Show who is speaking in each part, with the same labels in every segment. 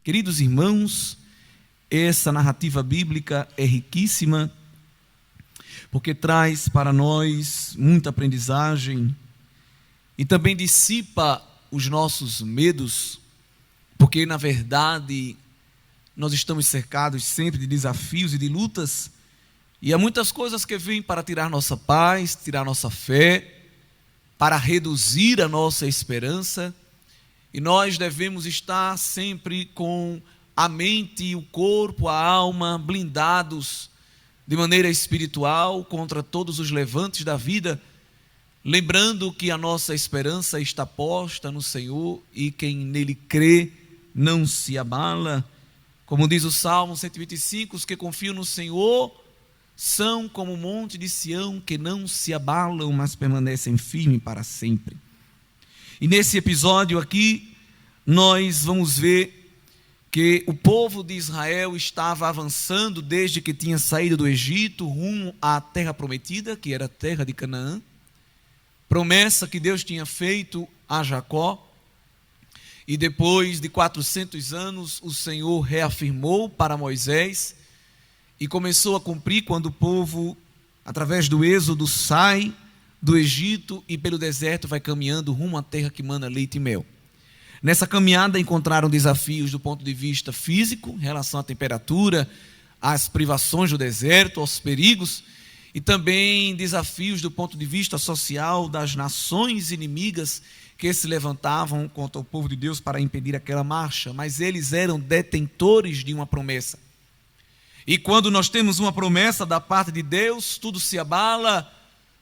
Speaker 1: Queridos irmãos, essa narrativa bíblica é riquíssima, porque traz para nós muita aprendizagem e também dissipa os nossos medos, porque na verdade nós estamos cercados sempre de desafios e de lutas, e há muitas coisas que vêm para tirar nossa paz, tirar nossa fé, para reduzir a nossa esperança, e nós devemos estar sempre com a mente, o corpo, a alma blindados de maneira espiritual contra todos os levantes da vida, lembrando que a nossa esperança está posta no Senhor e quem nele crê não se abala. Como diz o Salmo 125, os que confiam no Senhor são como o monte de Sião, que não se abalam, mas permanecem firmes para sempre. E nesse episódio aqui, nós vamos ver que o povo de Israel estava avançando desde que tinha saído do Egito, rumo à terra prometida, que era a terra de Canaã, promessa que Deus tinha feito a Jacó, e depois de 400 anos, o Senhor reafirmou para Moisés, e começou a cumprir quando o povo, através do êxodo, sai do Egito e pelo deserto vai caminhando rumo à terra que mana leite e mel. Nessa caminhada encontraram desafios do ponto de vista físico, em relação à temperatura, às privações do deserto, aos perigos, e também desafios do ponto de vista social das nações inimigas que se levantavam contra o povo de Deus para impedir aquela marcha, mas eles eram detentores de uma promessa. E quando nós temos uma promessa da parte de Deus, tudo se abala,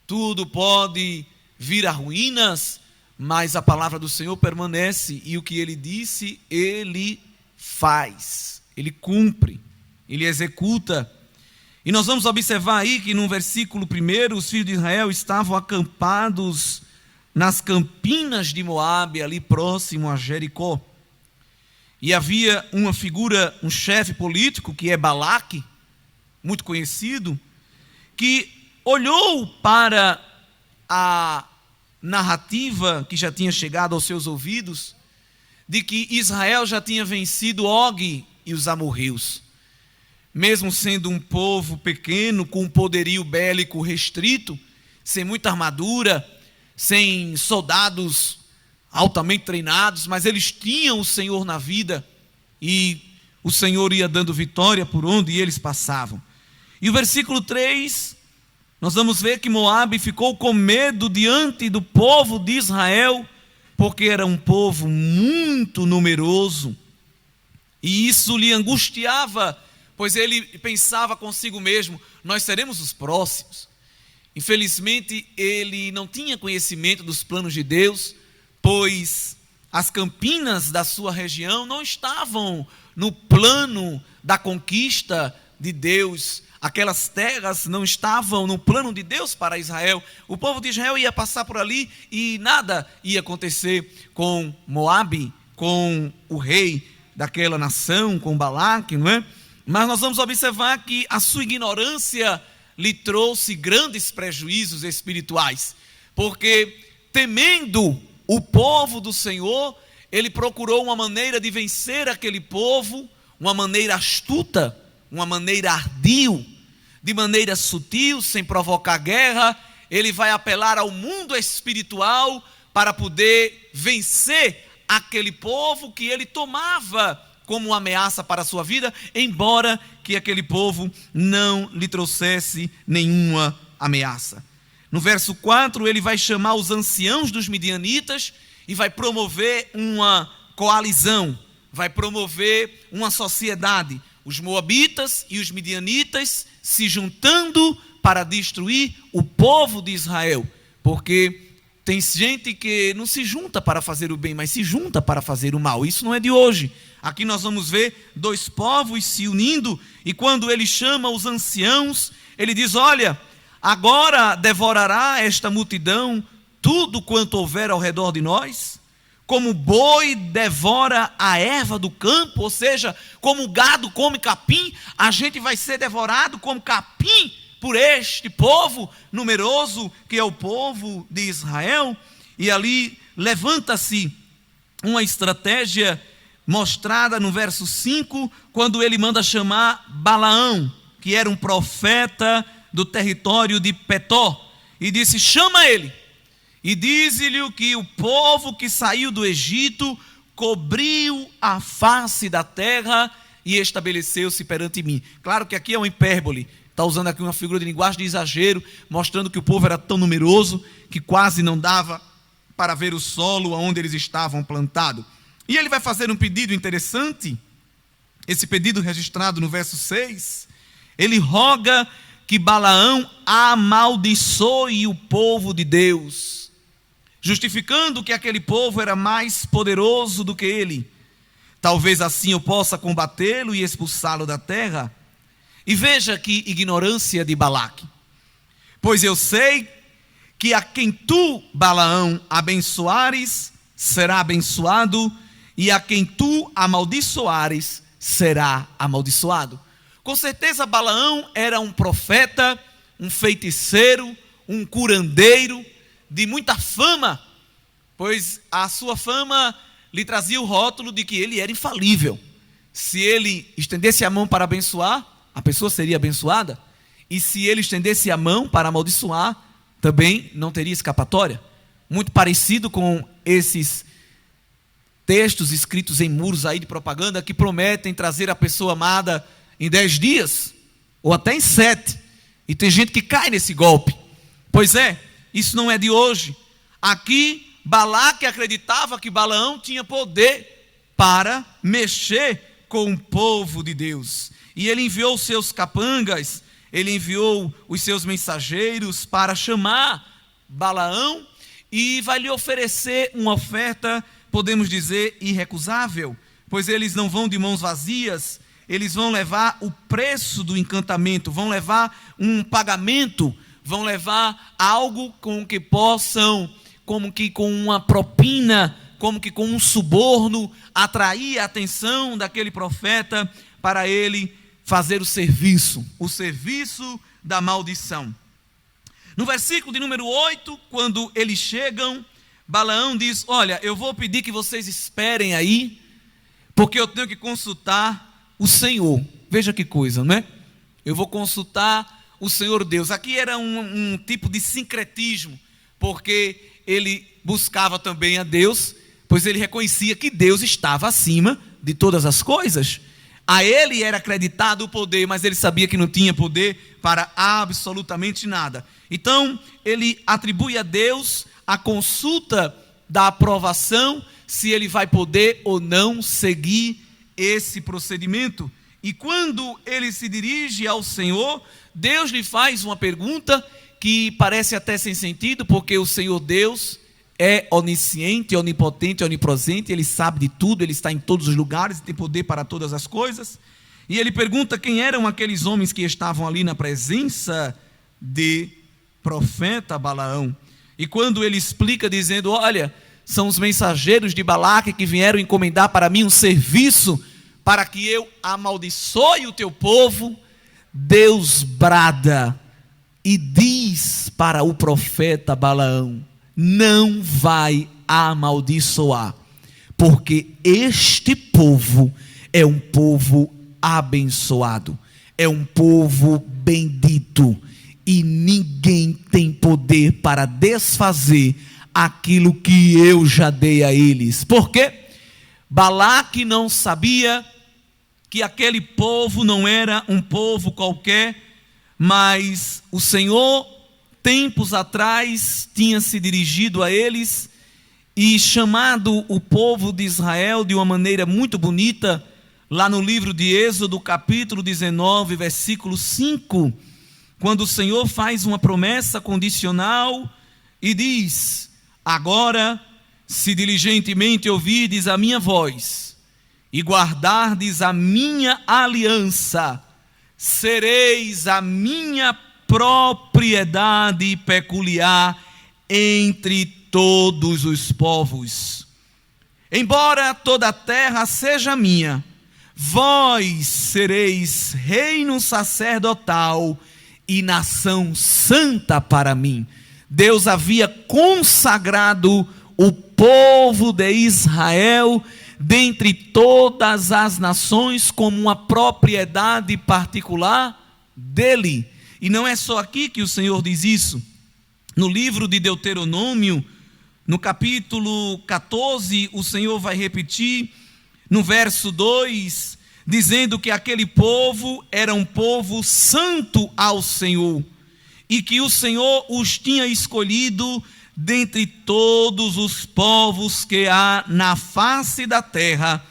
Speaker 1: tudo pode vir a ruínas, mas a palavra do Senhor permanece, e o que ele disse, ele faz, ele cumpre, ele executa. E nós vamos observar aí que no versículo 1, os filhos de Israel estavam acampados nas campinas de Moabe, ali próximo a Jericó. E havia uma figura, um chefe político, que é Balaque, muito conhecido, que olhou para a narrativa que já tinha chegado aos seus ouvidos, de que Israel já tinha vencido Og e os amorreus. Mesmo sendo um povo pequeno, com um poderio bélico restrito, sem muita armadura, sem soldados altamente treinados, mas eles tinham o Senhor na vida, e o Senhor ia dando vitória por onde eles passavam. E o versículo 3, nós vamos ver que Moabe ficou com medo diante do povo de Israel, porque era um povo muito numeroso, e isso lhe angustiava, pois ele pensava consigo mesmo, nós seremos os próximos. Infelizmente, ele não tinha conhecimento dos planos de Deus, pois as campinas da sua região não estavam no plano da conquista de Deus. Aquelas terras não estavam no plano de Deus para Israel. O povo de Israel ia passar por ali e nada ia acontecer com Moabe, com o rei daquela nação, com Balaque, não é? Mas nós vamos observar que a sua ignorância lhe trouxe grandes prejuízos espirituais, porque temendo o povo do Senhor, ele procurou uma maneira de vencer aquele povo, uma maneira astuta, uma maneira ardil, de maneira sutil, sem provocar guerra. Ele vai apelar ao mundo espiritual para poder vencer aquele povo que ele tomava como uma ameaça para a sua vida, embora que aquele povo não lhe trouxesse nenhuma ameaça. No verso 4, ele vai chamar os anciãos dos midianitas e vai promover uma coalizão, vai promover uma sociedade, os moabitas e os midianitas se juntando para destruir o povo de Israel, porque tem gente que não se junta para fazer o bem, mas se junta para fazer o mal. Isso não é de hoje. Aqui nós vamos ver dois povos se unindo, e quando ele chama os anciãos, ele diz: olha, agora devorará esta multidão tudo quanto houver ao redor de nós, como o boi devora a erva do campo, ou seja, como o gado come capim, a gente vai ser devorado como capim por este povo numeroso, que é o povo de Israel. E ali levanta-se uma estratégia mostrada no verso 5, quando ele manda chamar Balaão, que era um profeta do território de Petó, e disse: chama ele, e diz-lhe que o povo que saiu do Egito cobriu a face da terra e estabeleceu-se perante mim. Claro que aqui é uma hipérbole, está usando aqui uma figura de linguagem de exagero, mostrando que o povo era tão numeroso que quase não dava para ver o solo onde eles estavam plantados. E ele vai fazer um pedido interessante, esse pedido registrado no verso 6, ele roga que Balaão amaldiçoe o povo de Deus, justificando que aquele povo era mais poderoso do que ele. Talvez assim eu possa combatê-lo e expulsá-lo da terra. E veja que ignorância de Balaque. Pois eu sei que a quem tu, Balaão, abençoares, será abençoado, e a quem tu amaldiçoares, será amaldiçoado. Com certeza Balaão era um profeta, um feiticeiro, um curandeiro, de muita fama, pois a sua fama lhe trazia o rótulo de que ele era infalível. Se ele estendesse a mão para abençoar, a pessoa seria abençoada, e se ele estendesse a mão para amaldiçoar, também não teria escapatória. Muito parecido com esses textos escritos em muros aí de propaganda, que prometem trazer a pessoa amada em 10 dias, ou até em 7, e tem gente que cai nesse golpe. Pois é, isso não é de hoje. Aqui Balaque acreditava que Balaão tinha poder para mexer com o povo de Deus, e ele enviou os seus capangas, ele enviou os seus mensageiros para chamar Balaão, e vai lhe oferecer uma oferta, podemos dizer, irrecusável, pois eles não vão de mãos vazias, eles vão levar o preço do encantamento, vão levar um pagamento, vão levar algo com que possam, como que com uma propina, como que com um suborno, atrair a atenção daquele profeta para ele fazer o serviço da maldição. No versículo de número 8, quando eles chegam, Balaão diz: olha, eu vou pedir que vocês esperem aí, porque eu tenho que consultar o Senhor. Veja que coisa, não é? Eu vou consultar o Senhor Deus. Aqui era um tipo de sincretismo, porque ele buscava também a Deus, pois ele reconhecia que Deus estava acima de todas as coisas. A ele era acreditado o poder, mas ele sabia que não tinha poder para absolutamente nada. Então, ele atribui a Deus a consulta da aprovação, se ele vai poder ou não seguir esse procedimento. E quando ele se dirige ao Senhor, Deus lhe faz uma pergunta que parece até sem sentido, porque o Senhor Deus é onisciente, onipotente, onipresente, ele sabe de tudo, ele está em todos os lugares, tem poder para todas as coisas. E ele pergunta quem eram aqueles homens que estavam ali na presença de profeta Balaão. E quando ele explica dizendo: olha, são os mensageiros de Balaque que vieram encomendar para mim um serviço para que eu amaldiçoe o teu povo, Deus brada e diz para o profeta Balaão: não vai amaldiçoar, porque este povo é um povo abençoado, é um povo bendito, e ninguém tem poder para desfazer aquilo que eu já dei a eles. Por quê? Balaque não sabia que aquele povo não era um povo qualquer, mas o Senhor, tempos atrás, tinha se dirigido a eles e chamado o povo de Israel de uma maneira muito bonita, lá no livro de Êxodo, capítulo 19, versículo 5, quando o Senhor faz uma promessa condicional e diz: agora, se diligentemente ouvirdes a minha voz e guardardes a minha aliança, sereis a minha propriedade peculiar entre todos os povos. Embora toda a terra seja minha, vós sereis reino sacerdotal e nação santa para mim. Deus havia consagrado o povo de Israel dentre todas as nações como uma propriedade particular dele. E não é só aqui que o Senhor diz isso. No livro de Deuteronômio, no capítulo 14, o Senhor vai repetir, no verso 2, dizendo que aquele povo era um povo santo ao Senhor, e que o Senhor os tinha escolhido dentre todos os povos que há na face da terra,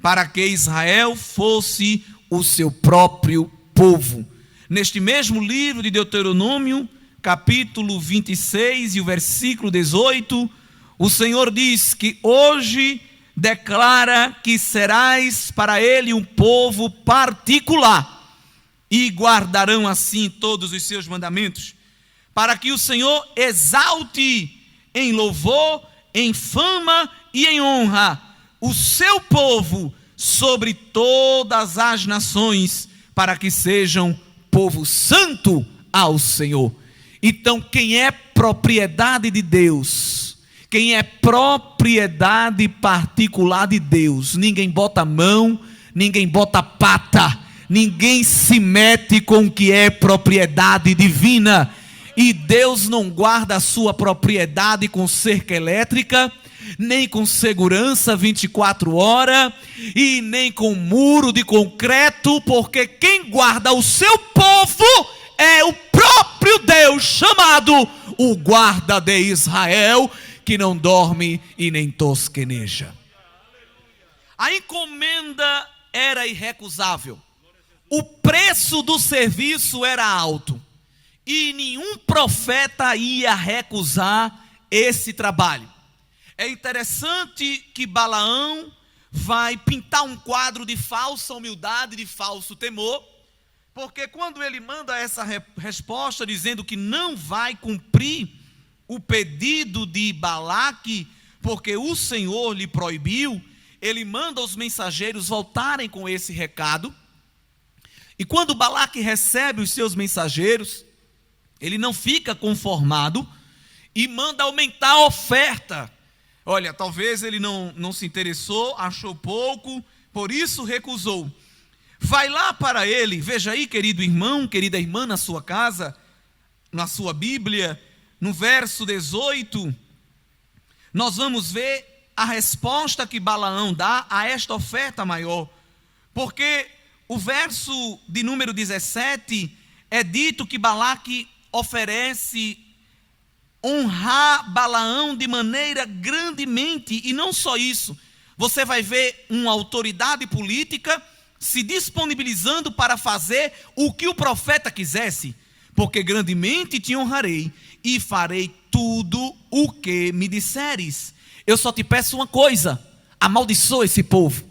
Speaker 1: para que Israel fosse o seu próprio povo. Neste mesmo livro de Deuteronômio, capítulo 26 e o versículo 18, o Senhor diz que hoje declara que serás para ele um povo particular, e guardarão assim todos os seus mandamentos, para que o Senhor exalte em louvor, em fama e em honra o seu povo sobre todas as nações, para que sejam povo santo ao Senhor. Então, quem é propriedade de Deus, quem é propriedade particular de Deus, ninguém bota mão, ninguém bota pata, ninguém se mete com o que é propriedade divina. E Deus não guarda a sua propriedade com cerca elétrica, nem com segurança 24 horas, e nem com muro de concreto, porque quem guarda o seu povo é o próprio Deus, chamado o guarda de Israel, que não dorme e nem tosqueneja. A encomenda era irrecusável, o preço do serviço era alto, e nenhum profeta ia recusar esse trabalho. É interessante que Balaão vai pintar um quadro de falsa humildade, de falso temor, porque quando ele manda essa resposta dizendo que não vai cumprir o pedido de Balaque, porque o Senhor lhe proibiu, ele manda os mensageiros voltarem com esse recado. E quando Balaque recebe os seus mensageiros, ele não fica conformado e manda aumentar a oferta. Olha, talvez ele não se interessou, achou pouco, por isso recusou. Vai lá para ele, veja aí, querido irmão, querida irmã, na sua casa, na sua Bíblia, no verso 18, nós vamos ver a resposta que Balaão dá a esta oferta maior. Porque o verso de número 17 é dito que Balaque oferece honrar Balaão de maneira grandemente, e não só isso, você vai ver uma autoridade política se disponibilizando para fazer o que o profeta quisesse, porque grandemente te honrarei e farei tudo o que me disseres. Eu só te peço uma coisa: amaldiçoa esse povo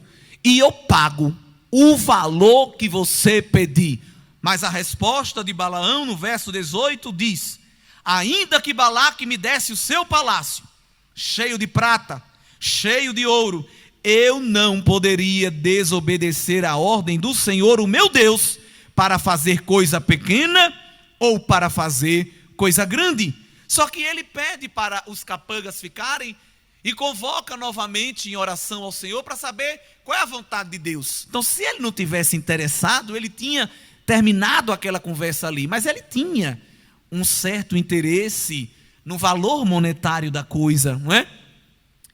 Speaker 1: e eu pago o valor que você pedir. Mas a resposta de Balaão no verso 18 diz: ainda que Balaque me desse o seu palácio, cheio de prata, cheio de ouro, eu não poderia desobedecer a ordem do Senhor, o meu Deus, para fazer coisa pequena ou para fazer coisa grande. Só que ele pede para os capangas ficarem e convoca novamente em oração ao Senhor para saber qual é a vontade de Deus. Então, se ele não tivesse interessado, ele tinha terminado aquela conversa ali, mas ele tinha um certo interesse no valor monetário da coisa, não é?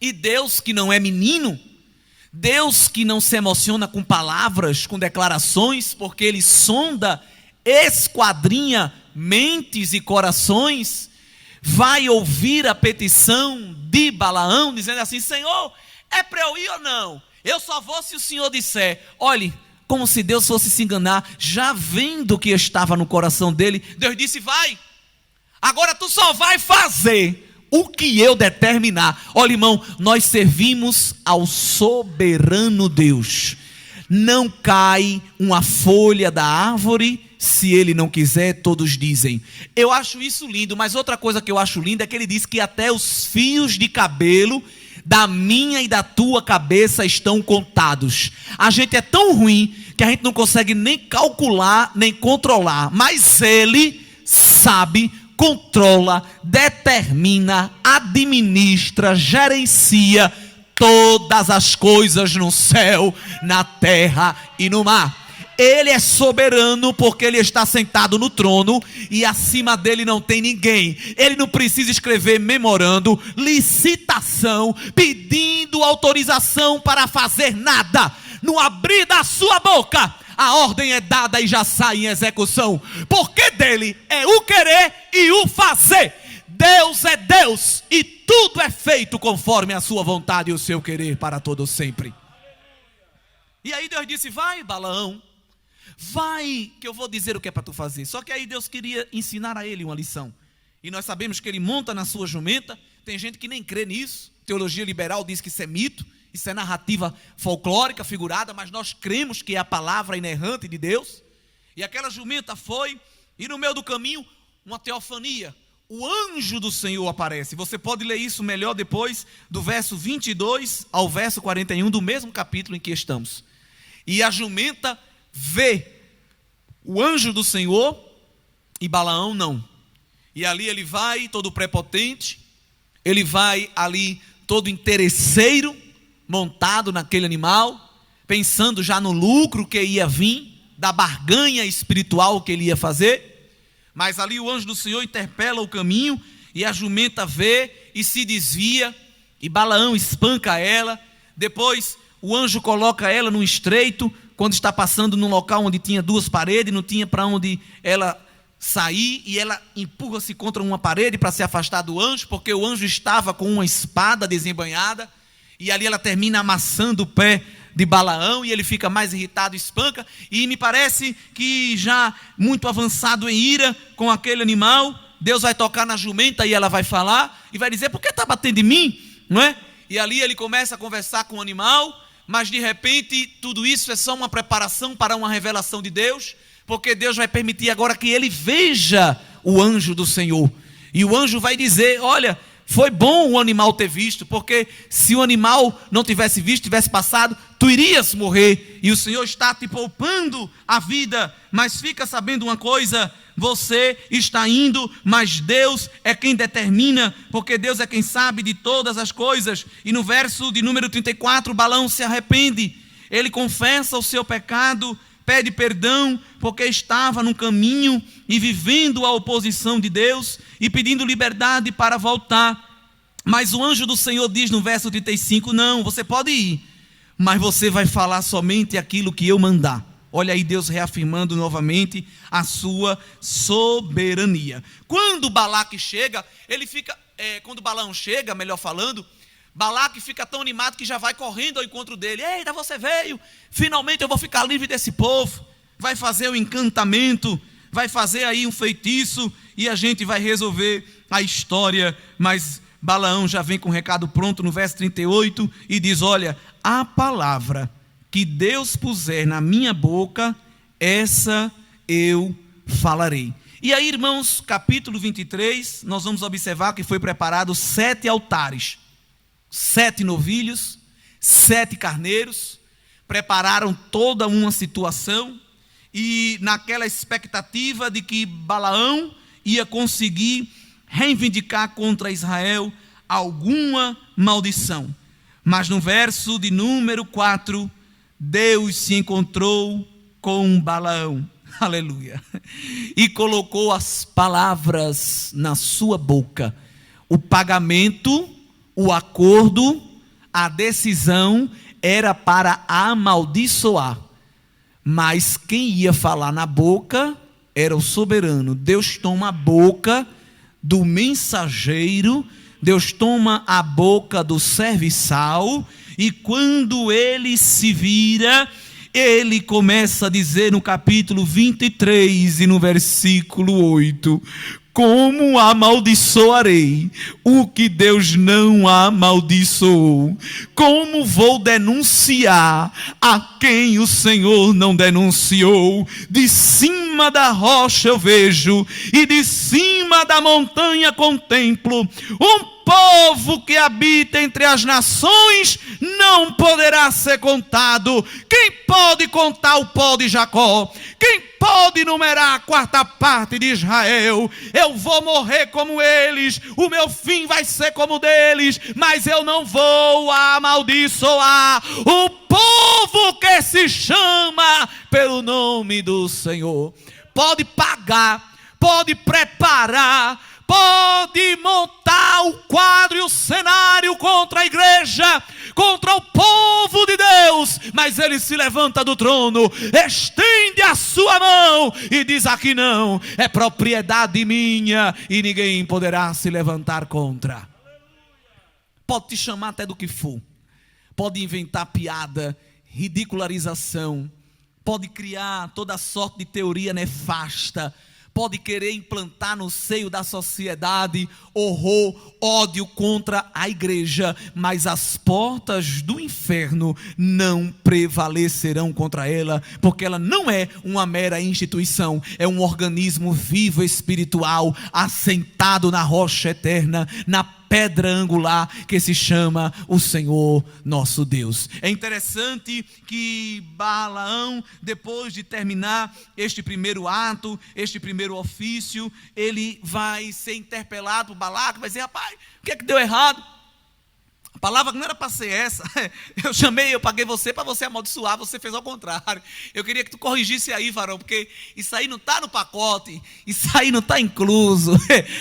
Speaker 1: E Deus, que não é menino, Deus que não se emociona com palavras, com declarações, porque ele sonda, esquadrinha mentes e corações, vai ouvir a petição de Balaão, dizendo assim: Senhor, é para eu ir ou não? Eu só vou se o Senhor disser. Olhe, como se Deus fosse se enganar, já vendo o que estava no coração dele, Deus disse: vai, agora tu só vai fazer o que eu determinar. Olha, irmão, nós servimos ao soberano Deus. Não cai uma folha da árvore se ele não quiser, todos dizem. Eu acho isso lindo, mas outra coisa que eu acho linda é que ele diz que até os fios de cabelo da minha e da tua cabeça estão contados. A gente é tão ruim que a gente não consegue nem calcular, nem controlar, mas ele sabe, controla, determina, administra, gerencia todas as coisas no céu, na terra e no mar. Ele é soberano porque ele está sentado no trono e acima dele não tem ninguém. Ele não precisa escrever memorando, licitação, pedindo autorização para fazer nada. No abrir da sua boca, a ordem é dada e já sai em execução. Porque dele é o querer e o fazer. Deus é Deus e tudo é feito conforme a sua vontade e o seu querer para todo sempre. E aí Deus disse: vai, Balaão, vai, que eu vou dizer o que é para tu fazer. Só que aí Deus queria ensinar a ele uma lição. E nós sabemos que ele monta na sua jumenta. Tem gente que nem crê nisso. Teologia liberal diz que isso é mito, isso é narrativa folclórica, figurada, mas nós cremos que é a palavra inerrante de Deus. E aquela jumenta foi, e no meio do caminho, uma teofania. O anjo do Senhor aparece. Você pode ler isso melhor depois, do verso 22 ao verso 41 do mesmo capítulo em que estamos. E a jumenta vê o anjo do Senhor e Balaão não. E ali ele vai todo prepotente, ele vai ali todo interesseiro, montado naquele animal, pensando já no lucro que ia vir, da barganha espiritual que ele ia fazer. Mas ali o anjo do Senhor interpela o caminho e a jumenta vê e se desvia, e Balaão espanca ela. Depois o anjo coloca ela num estreito, quando está passando num local onde tinha duas paredes, não tinha para onde ela sair, e ela empurra-se contra uma parede para se afastar do anjo, porque o anjo estava com uma espada desembainhada, e ali ela termina amassando o pé de Balaão, e ele fica mais irritado, espanca, e me parece que já muito avançado em ira com aquele animal, Deus vai tocar na jumenta e ela vai falar, e vai dizer: por que está batendo em mim? Não é? E ali ele começa a conversar com o animal, mas de repente tudo isso é só uma preparação para uma revelação de Deus, porque Deus vai permitir agora que ele veja o anjo do Senhor, e o anjo vai dizer: olha, foi bom o animal ter visto, porque se o animal não tivesse visto, tivesse passado, tu irias morrer, e o Senhor está te poupando a vida. Mas fica sabendo uma coisa: você está indo, mas Deus é quem determina, porque Deus é quem sabe de todas as coisas. E no verso de número 34, Balaão se arrepende, ele confessa o seu pecado, pede perdão, porque estava no caminho e vivendo a oposição de Deus e pedindo liberdade para voltar. Mas o anjo do Senhor diz no verso 35, não, você pode ir, mas você vai falar somente aquilo que eu mandar. Olha aí Deus reafirmando novamente a sua soberania. Quando Balaque chega, quando Balaão chega, melhor falando, Balaque fica tão animado que já vai correndo ao encontro dele. Eita, você veio, finalmente eu vou ficar livre desse povo. Vai fazer o encantamento, vai fazer aí um feitiço e a gente vai resolver a história. Mas Balaão já vem com o recado pronto no verso 38 e diz: olha, a palavra que Deus puser na minha boca, essa eu falarei. E aí, irmãos, capítulo 23, nós vamos observar que foi preparado 7 altares, 7 novilhos, 7 carneiros, prepararam toda uma situação, e naquela expectativa de que Balaão ia conseguir reivindicar contra Israel alguma maldição. Mas no verso de número 4, Deus se encontrou com Balaão, aleluia, e colocou as palavras na sua boca. O pagamento, o acordo, a decisão era para amaldiçoar, mas quem ia falar na boca era o soberano. Deus toma a boca do mensageiro, Deus toma a boca do serviçal, e quando ele se vira, ele começa a dizer no capítulo 23 e no versículo 8: como amaldiçoarei o que Deus não amaldiçoou? Como vou denunciar a quem o Senhor não denunciou? De cima da rocha eu vejo, e de cima da montanha contemplo um povo que habita entre as nações, não poderá ser contado. Quem pode contar o pó de Jacó? Quem pode numerar a quarta parte de Israel. Eu vou morrer como eles, o meu fim vai ser como o deles, mas eu não vou amaldiçoar o povo que se chama pelo nome do Senhor. Pode pagar, pode preparar, pode montar o quadro e o cenário contra a igreja, contra o povo de Deus, mas ele se levanta do trono, estende a sua mão e diz: aqui não, é propriedade minha e ninguém poderá se levantar contra. Pode te chamar até do que for, pode inventar piada, ridicularização, pode criar toda sorte de teoria nefasta, pode querer implantar no seio da sociedade horror, ódio contra a igreja, mas as portas do inferno não prevalecerão contra ela, porque ela não é uma mera instituição, é um organismo vivo espiritual, assentado na rocha eterna, na pedra angular que se chama o Senhor nosso Deus. É interessante que Balaão, depois de terminar este primeiro ato, este primeiro ofício, ele vai ser interpelado por Balaque, vai dizer: rapaz, o que é que deu errado? A palavra não era para ser essa. Eu paguei você para você amaldiçoar, você fez ao contrário. Eu queria que tu corrigisse aí, varão, porque isso aí não está no pacote, isso aí não está incluso.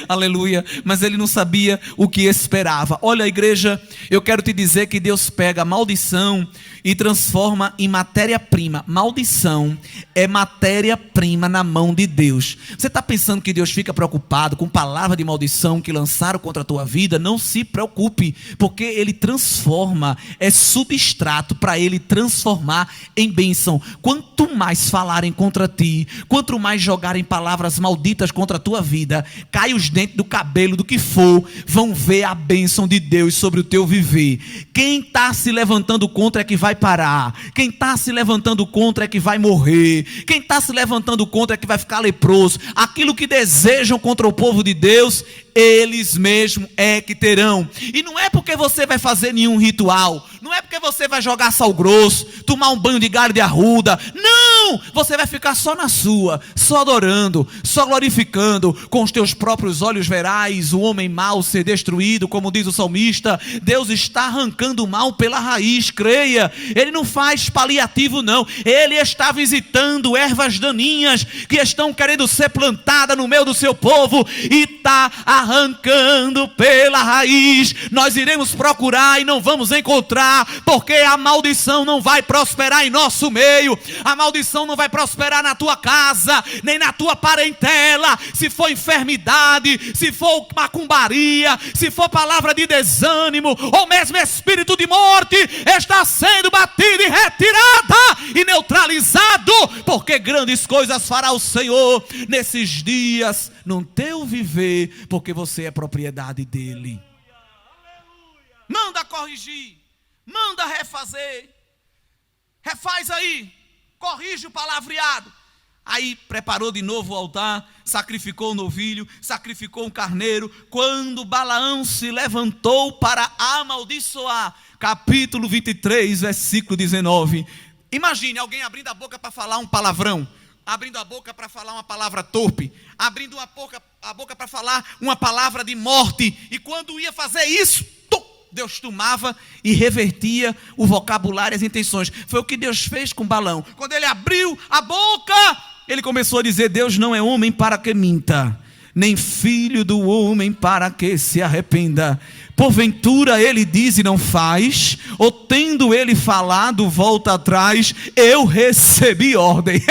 Speaker 1: Aleluia. Mas ele não sabia o que esperava. Olha, igreja, eu quero te dizer que Deus pega a maldição e transforma em matéria-prima. Maldição é matéria-prima na mão de Deus. Você está pensando que Deus fica preocupado com palavra de maldição que lançaram contra a tua vida? Não se preocupe, porque Ele transforma, é substrato para Ele transformar em bênção. Quanto mais falarem contra ti, quanto mais jogarem palavras malditas contra a tua vida, cai os dentes do cabelo, do que for, vão ver a bênção de Deus sobre o teu viver. Quem está se levantando contra é que vai parar, quem está se levantando contra é que vai morrer, quem está se levantando contra é que vai ficar leproso. Aquilo que desejam contra o povo de Deus, eles mesmos é que terão. E não é porque você vai fazer nenhum ritual, não é porque você vai jogar sal grosso, tomar um banho de galho de arruda, não, você vai ficar só na sua, só adorando, só glorificando. Com os teus próprios olhos verás o homem mau ser destruído, como diz o salmista. Deus está arrancando o mal pela raiz, creia. Ele não faz paliativo não, Ele está visitando ervas daninhas que estão querendo ser plantadas no meio do seu povo, e está arrancando pela raiz. Nós iremos procurar e não vamos encontrar, porque a maldição não vai prosperar em nosso meio, a maldição não vai prosperar na tua casa, nem na tua parentela. Se for enfermidade, se for macumbaria, se for palavra de desânimo, ou mesmo espírito de morte, está sendo batido e retirada e neutralizado, porque grandes coisas fará o Senhor nesses dias no teu viver, porque você é propriedade dele. Manda corrigir, manda refazer, refaz aí, corrige o palavreado. Aí preparou de novo o altar, sacrificou o novilho, sacrificou um carneiro. Quando Balaão se levantou para amaldiçoar, capítulo 23, versículo 19. Imagine alguém abrindo a boca para falar um palavrão, abrindo a boca para falar uma palavra torpe, abrindo a boca para falar uma palavra de morte. E quando ia fazer isso, Deus tomava e revertia o vocabulário e as intenções. Foi o que Deus fez com Balaão. Quando ele abriu a boca, ele começou a dizer: Deus não é homem para que minta, nem filho do homem para que se arrependa. Porventura ele diz e não faz, ou tendo ele falado volta atrás. Eu recebi ordem.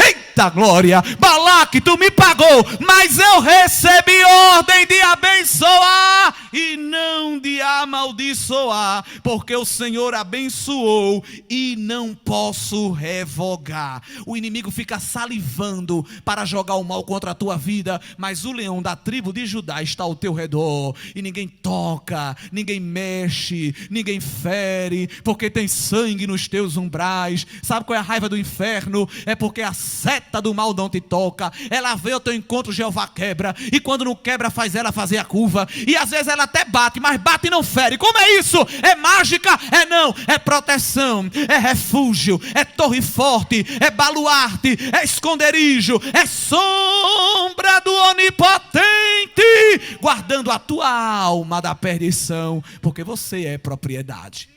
Speaker 1: Eita glória, Balaque, tu me pagou, mas eu recebi ordem de abençoar e não de amaldiçoar, porque o Senhor abençoou e não posso revogar. O inimigo fica salivando para jogar o mal contra a tua vida, mas o leão da tribo de Judá está ao teu redor, e ninguém toca, ninguém mexe, ninguém fere, porque tem sangue nos teus umbrais. Sabe qual é a raiva do inferno? É porque a seta seta do mal não te toca. Ela vê ao teu encontro, Jeová quebra, e quando não quebra faz ela fazer a curva, e às vezes ela até bate, mas bate e não fere. Como é isso? É mágica? É não, é proteção, é refúgio, é torre forte, é baluarte, é esconderijo, é sombra do onipotente, guardando a tua alma da perdição, porque você é propriedade.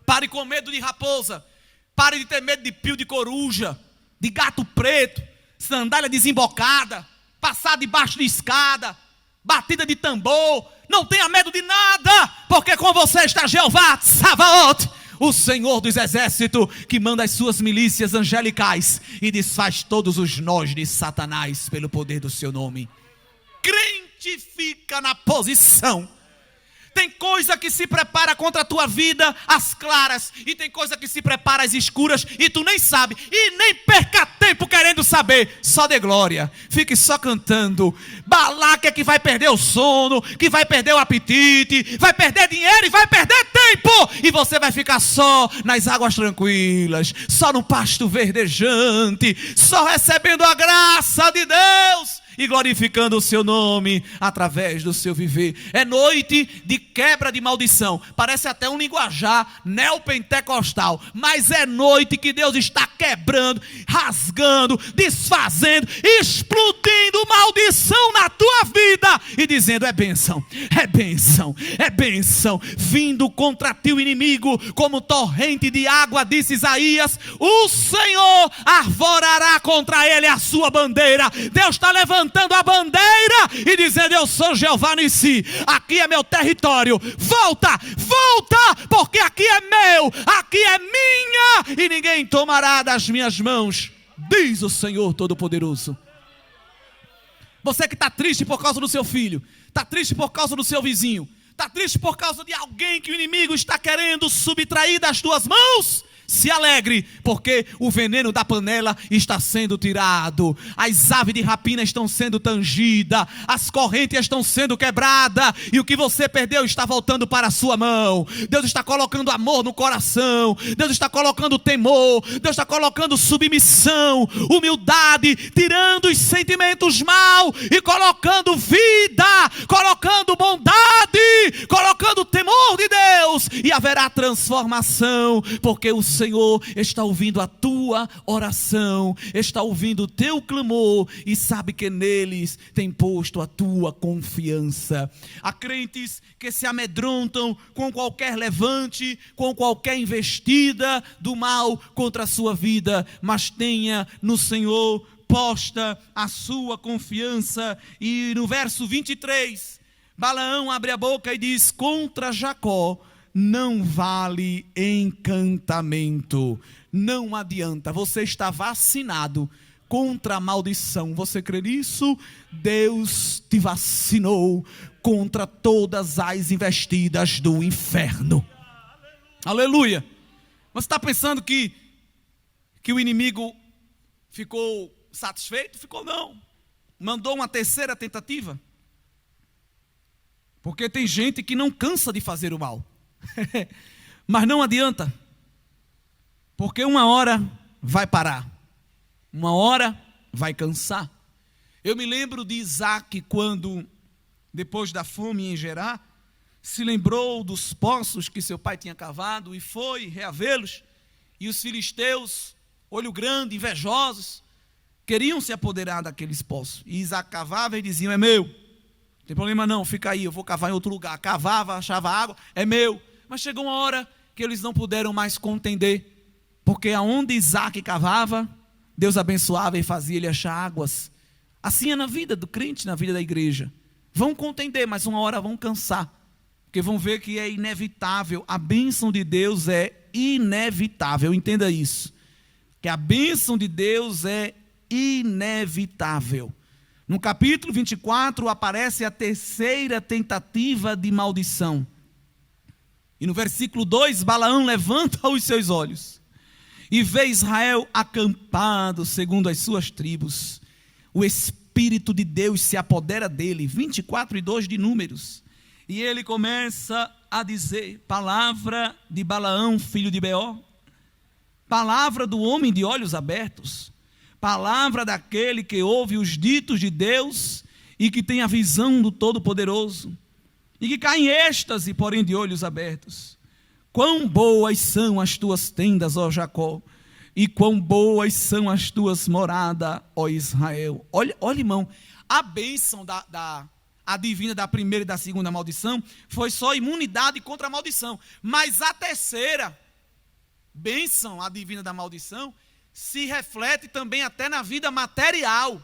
Speaker 1: Pare com medo de raposa, pare de ter medo de pio de coruja, de gato preto, sandália desembocada, passar debaixo de escada, batida de tambor. Não tenha medo de nada, porque com você está Jeová Tsabaoth, o Senhor dos exércitos, que manda as suas milícias angelicais e desfaz todos os nós de Satanás pelo poder do seu nome. Crente fica na posição. Tem coisa que se prepara contra a tua vida às claras, e tem coisa que se prepara às escuras, e tu nem sabe, e nem perca tempo querendo saber. Só dê glória, fique só cantando. Balaque é que vai perder o sono, que vai perder o apetite, vai perder dinheiro e vai perder tempo, e você vai ficar só nas águas tranquilas, só no pasto verdejante, só recebendo a graça de Deus e glorificando o seu nome através do seu viver. É noite de quebra de maldição. Parece até um linguajar neopentecostal, mas é noite que Deus está quebrando, rasgando, desfazendo, explodindo maldição na tua vida e dizendo: é bênção, é bênção, é bênção, vindo contra ti o inimigo como torrente de água, disse Isaías. O Senhor arvorará contra ele a sua bandeira. Deus está levantando a bandeira e dizendo: eu sou Jeová Nissi, aqui é meu território, volta, volta, porque aqui é meu, aqui é minha, e ninguém tomará das minhas mãos, diz o Senhor Todo-Poderoso. Você que está triste por causa do seu filho, está triste por causa do seu vizinho, está triste por causa de alguém que o inimigo está querendo subtrair das tuas mãos, se alegre, porque o veneno da panela está sendo tirado, as aves de rapina estão sendo tangidas, as correntes estão sendo quebradas, e o que você perdeu está voltando para a sua mão. Deus está colocando amor no coração, Deus está colocando temor, Deus está colocando submissão, humildade, tirando os sentimentos maus e colocando vida, colocando bondade, colocando temor de Deus, e haverá transformação, porque o Senhor está ouvindo a tua oração, está ouvindo o teu clamor e sabe que neles tem posto a tua confiança. Há crentes que se amedrontam com qualquer levante, com qualquer investida do mal contra a sua vida, mas tenha no Senhor posta a sua confiança. E no verso 23, Balaão abre a boca e diz: contra Jacó não vale encantamento. Não adianta, você está vacinado contra a maldição. Você crê nisso? Deus te vacinou contra todas as investidas do inferno. Aleluia. Você está pensando que o inimigo ficou satisfeito? Ficou não. Mandou uma terceira tentativa. Porque tem gente que não cansa de fazer o mal. Mas não adianta, porque uma hora vai parar, uma hora vai cansar. Eu me lembro de Isaac, quando depois da fome em Gerar, se lembrou dos poços que seu pai tinha cavado e foi reavê-los, e os filisteus, olho grande, invejosos, queriam se apoderar daqueles poços, e Isaac cavava e diziam: é meu, não tem problema não, fica aí, eu vou cavar em outro lugar. Cavava, achava água, é meu. Mas chegou uma hora que eles não puderam mais contender, porque aonde Isaac cavava, Deus abençoava e fazia ele achar águas. Assim é na vida do crente, na vida da igreja. Vão contender, mas uma hora vão cansar, porque vão ver que é inevitável. A bênção de Deus é inevitável, entenda isso, que a bênção de Deus é inevitável. No capítulo 24 aparece a terceira tentativa de maldição. E no versículo 2, Balaão levanta os seus olhos e vê Israel acampado segundo as suas tribos. O Espírito de Deus se apodera dele, 24 e 2 de Números. E ele começa a dizer: palavra de Balaão, filho de Beor, palavra do homem de olhos abertos, palavra daquele que ouve os ditos de Deus e que tem a visão do Todo-Poderoso, e que cai em êxtase, porém de olhos abertos. Quão boas são as tuas tendas, ó Jacó, e quão boas são as tuas moradas, ó Israel. Olha, irmão, a bênção a divina da primeira e da segunda maldição foi só imunidade contra a maldição, mas a terceira bênção, a divina da maldição, se reflete também até na vida material.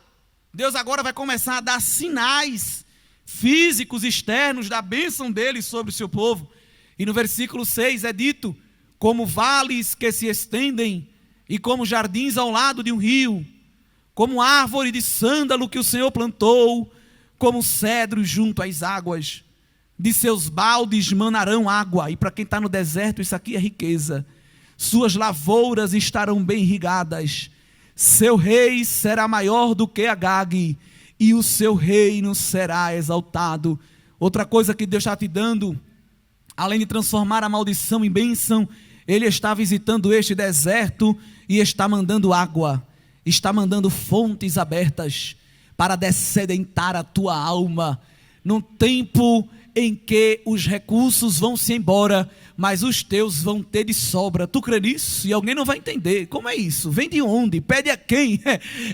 Speaker 1: Deus agora vai começar a dar sinais físicos externos da bênção dele sobre o seu povo. E no versículo 6 é dito: como vales que se estendem e como jardins ao lado de um rio, como árvore de sândalo que o Senhor plantou, como cedro junto às águas, de seus baldes manarão água. E para quem está no deserto, isso aqui é riqueza. Suas lavouras estarão bem irrigadas, seu rei será maior do que Agag, e o seu reino será exaltado. Outra coisa que Deus está te dando, além de transformar a maldição em bênção, Ele está visitando este deserto e está mandando água, está mandando fontes abertas para dessedentar a tua alma, num tempo em que os recursos vão se embora, mas os teus vão ter de sobra. Tu crê nisso? E alguém não vai entender. Como é isso? Vem de onde? Pede a quem?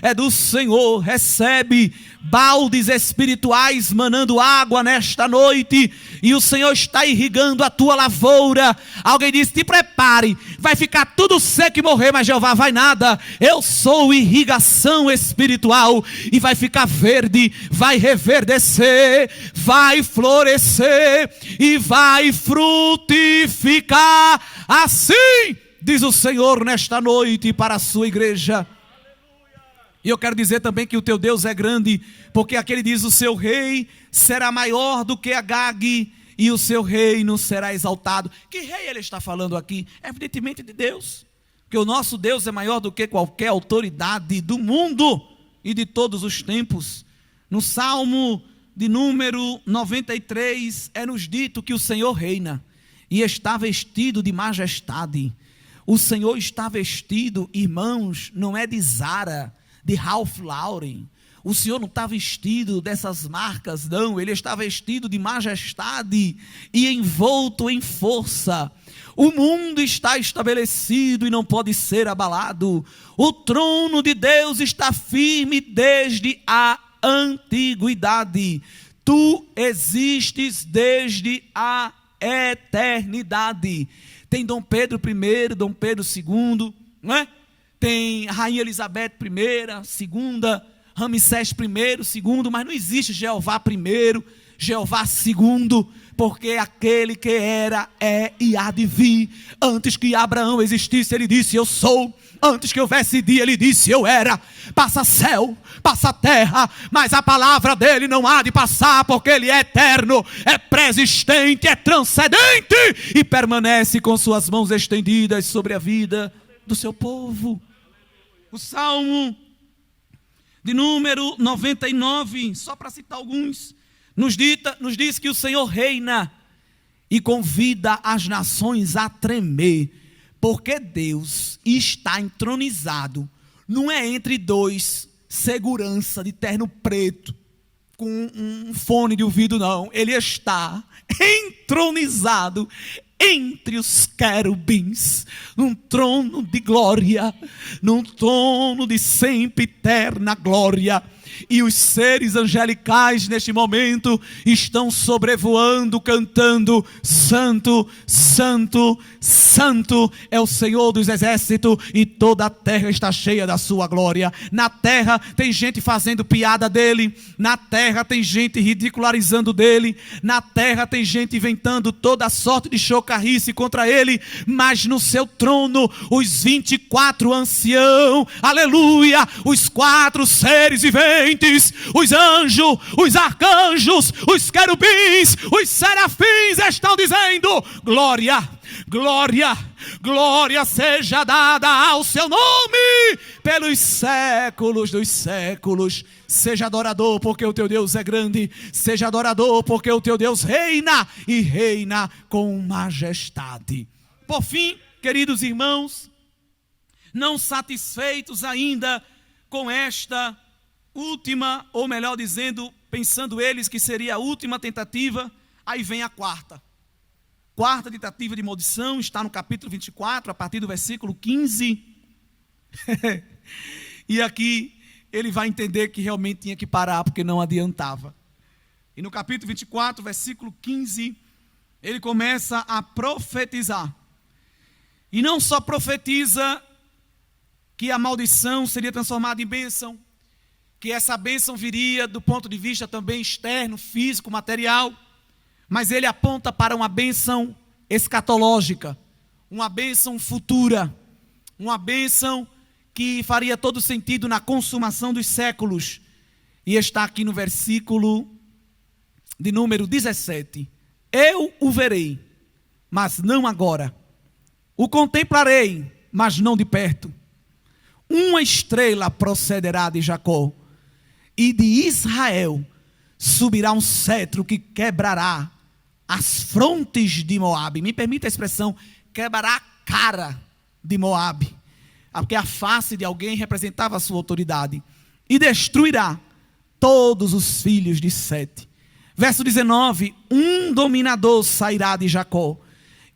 Speaker 1: É do Senhor. Recebe baldes espirituais manando água nesta noite, e o Senhor está irrigando a tua lavoura. Alguém disse: te prepare, vai ficar tudo seco e morrer, mas Jeová vai nada. Eu sou irrigação espiritual, e vai ficar verde, vai reverdecer, vai florescer e vai frutificar. Assim diz o Senhor nesta noite para a sua igreja. E eu quero dizer também que o teu Deus é grande, porque aquele diz: o seu rei será maior do que Agag, e o seu reino será exaltado. Que rei ele está falando aqui? Evidentemente de Deus, porque o nosso Deus é maior do que qualquer autoridade do mundo e de todos os tempos. No Salmo de número 93 é nos dito que o Senhor reina e está vestido de majestade. O Senhor está vestido, irmãos, não é de Zara, de Ralph Lauren. O Senhor não está vestido dessas marcas, não. Ele está vestido de majestade e envolto em força. O mundo está estabelecido e não pode ser abalado. O trono de Deus está firme desde a antiguidade. Tu existes desde a eternidade. Tem Dom Pedro I, Dom Pedro II, não é? Tem a Rainha Elizabeth I, segunda, Ramsés I, segundo, mas não existe Jeová I, Jeová II, porque aquele que era, é e há de vir. Antes que Abraão existisse, ele disse: eu sou. Antes que houvesse dia, ele disse: eu era. Passa céu, passa terra, mas a palavra dele não há de passar, porque ele é eterno, é preexistente, é transcendente e permanece com suas mãos estendidas sobre a vida do seu povo. O Salmo de número 99, só para citar alguns, nos diz que o Senhor reina e convida as nações a tremer, porque Deus está entronizado. Não é entre dois segurança de terno preto com um fone de ouvido, não. Ele está entronizado entre os querubins, num trono de glória, num trono de sempre eterna glória. E os seres angelicais neste momento estão sobrevoando, cantando: Santo, Santo, Santo é o Senhor dos exércitos, e toda a terra está cheia da sua glória. Na terra tem gente fazendo piada dele, na terra tem gente ridicularizando dele, na terra tem gente inventando toda sorte de chocarrice contra ele, mas no seu trono os 24 anciãos, aleluia, os 4 seres viventes, os anjos, os arcanjos, os querubins, os serafins estão dizendo: glória, glória, glória seja dada ao seu nome pelos séculos dos séculos. Seja adorador, porque o teu Deus é grande. Seja adorador, porque o teu Deus reina e reina com majestade. Por fim, queridos irmãos, não satisfeitos ainda com esta última, ou melhor dizendo, pensando eles que seria a última tentativa, aí vem a quarta. Quarta tentativa de maldição, está no capítulo 24, a partir do versículo 15. E aqui ele vai entender que realmente tinha que parar, porque não adiantava. E no capítulo 24, versículo 15, ele começa a profetizar. E não só profetiza que a maldição seria transformada em bênção, que essa bênção viria do ponto de vista também externo, físico, material, mas ele aponta para uma bênção escatológica, uma bênção futura, uma bênção que faria todo sentido na consumação dos séculos. E está aqui no versículo de número 17. Eu o verei, mas não agora. O contemplarei, mas não de perto. Uma estrela procederá de Jacó, e de Israel subirá um cetro que quebrará as frontes de Moabe. Me permita a expressão, quebrará a cara de Moabe, porque a face de alguém representava a sua autoridade. E destruirá todos os filhos de Sete. Verso 19, um dominador sairá de Jacó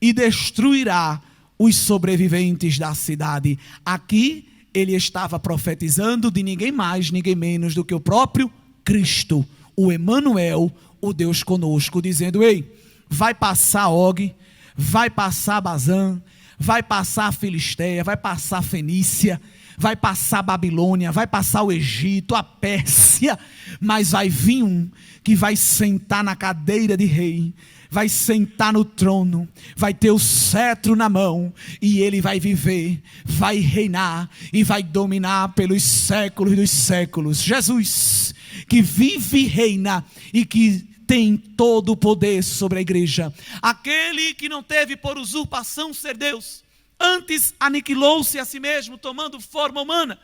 Speaker 1: e destruirá os sobreviventes da cidade. Aqui ele estava profetizando de ninguém mais, ninguém menos do que o próprio Cristo, o Emanuel, o Deus conosco, dizendo: ei, vai passar Og, vai passar Bazã, vai passar a Filisteia, vai passar a Fenícia, vai passar a Babilônia, vai passar o Egito, a Pérsia, mas vai vir um que vai sentar na cadeira de rei, vai sentar no trono, vai ter o cetro na mão, e ele vai viver, vai reinar e vai dominar pelos séculos dos séculos. Jesus, que vive e reina e que tem todo o poder sobre a igreja. Aquele que não teve por usurpação ser Deus, antes aniquilou-se a si mesmo, tomando forma humana,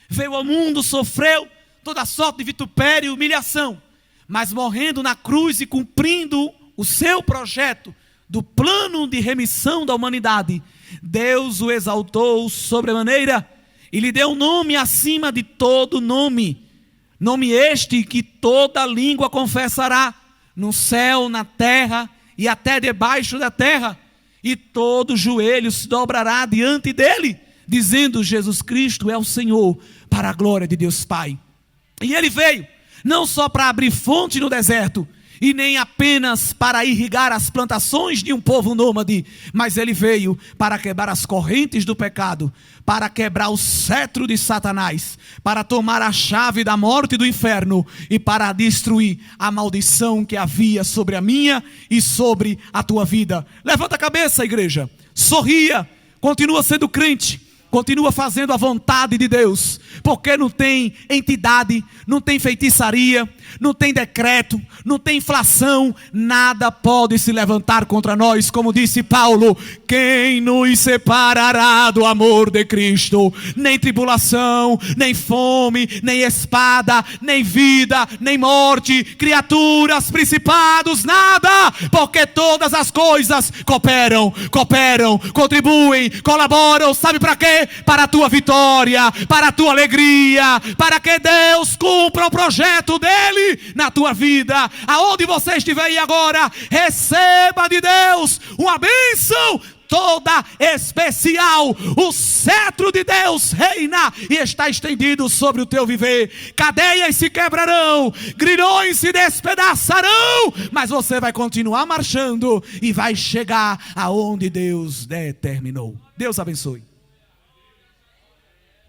Speaker 1: veio ao mundo, sofreu toda sorte de vitupério e humilhação, mas morrendo na cruz e cumprindo o seu projeto do plano de remissão da humanidade, Deus o exaltou sobremaneira e lhe deu um nome acima de todo nome, nome este que toda língua confessará, no céu, na terra e até debaixo da terra, e todo joelho se dobrará diante dele, dizendo: Jesus Cristo é o Senhor, para a glória de Deus Pai. E ele veio não só para abrir fonte no deserto, e nem apenas para irrigar as plantações de um povo nômade, mas ele veio para quebrar as correntes do pecado, para quebrar o cetro de Satanás, para tomar a chave da morte e do inferno, e para destruir a maldição que havia sobre a minha e sobre a tua vida. Levanta a cabeça, igreja, sorria, continua sendo crente, continua fazendo a vontade de Deus, porque não tem entidade, não tem feitiçaria, não tem decreto, não tem inflação, nada pode se levantar contra nós, como disse Paulo: quem nos separará do amor de Cristo? Nem tribulação, nem fome, nem espada, nem vida, nem morte, criaturas, principados, nada, porque todas as coisas cooperam, contribuem, colaboram, sabe para quê? Para a tua vitória, para a tua alegria, para que Deus cumpra o projeto dele na tua vida. Aonde você estiver aí agora, receba de Deus uma bênção toda especial. O cetro de Deus reina e está estendido sobre o teu viver. Cadeias se quebrarão, grilhões se despedaçarão, mas você vai continuar marchando e vai chegar aonde Deus determinou. Deus abençoe.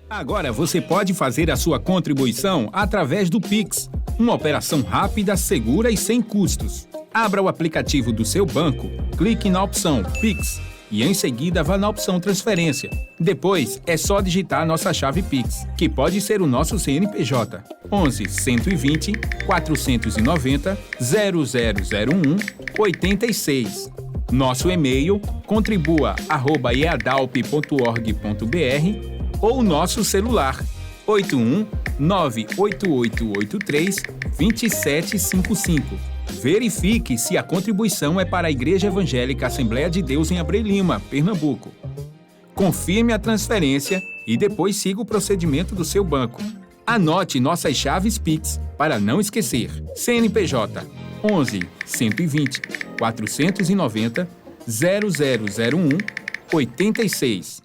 Speaker 2: Agora você pode fazer a sua contribuição através do Pix, uma operação rápida, segura e sem custos. Abra o aplicativo do seu banco, clique na opção Pix e em seguida vá na opção Transferência. Depois é só digitar nossa chave Pix, que pode ser o nosso CNPJ, 11 120 490 0001 86. Nosso e-mail contribua@eadalp.org.br ou nosso celular 81 98883 2755. Verifique se a contribuição é para a Igreja Evangélica Assembleia de Deus em Abreu Lima, Pernambuco. Confirme a transferência e depois siga o procedimento do seu banco. Anote nossas chaves Pix para não esquecer. CNPJ 11 120 490 0001 86.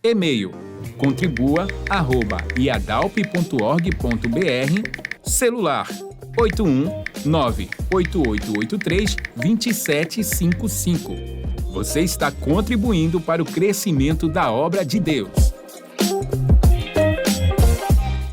Speaker 2: E-mail contribua@iadalp.org.br. Celular 81 98883 2755. Você está contribuindo para o crescimento da obra de Deus.